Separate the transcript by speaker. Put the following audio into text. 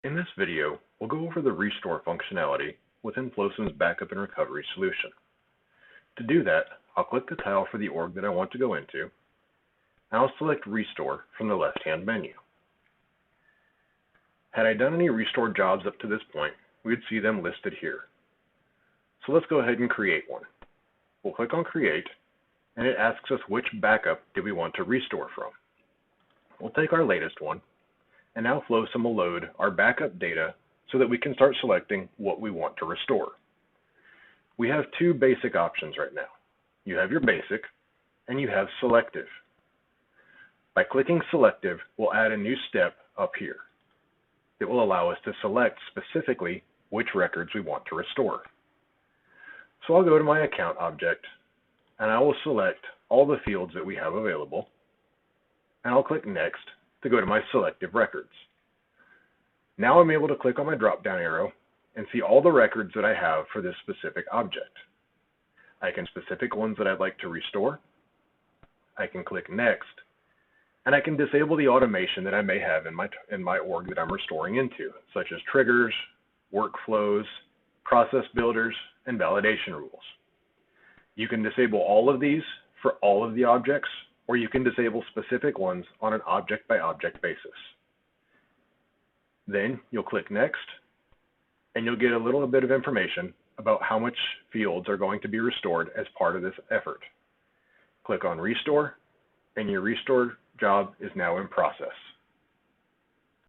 Speaker 1: In this video, we'll go over the restore functionality within Flosum's backup and recovery solution. To do that, I'll click the tile for the org that I want to go into, and I'll select Restore from the left-hand menu. Had I done any restore jobs up to this point, we would see them listed here. So let's go ahead and create one. We'll click on Create, and it asks us which backup do we want to restore from. We'll take our latest one, and now Flosum will load our backup data so that we can start selecting what we want to restore. We have two basic options right now. You have your basic, and you have selective. By clicking selective, we'll add a new step up here. It will allow us to select specifically which records we want to restore. So I'll go to my account object, and I will select all the fields that we have available, and I'll click Next to go to my selective records. Now I'm able to click on my drop-down arrow and see all the records that I have for this specific object. I can specific ones that I'd like to restore. I can click Next, and I can disable the automation that I may have in my org that I'm restoring into, such as triggers, workflows, process builders, and validation rules. You can disable all of these for all of the objects, or you can disable specific ones on an object-by-object basis. Then you'll click Next, and you'll get a little bit of information about how much fields are going to be restored as part of this effort. Click on Restore, and your restore job is now in process.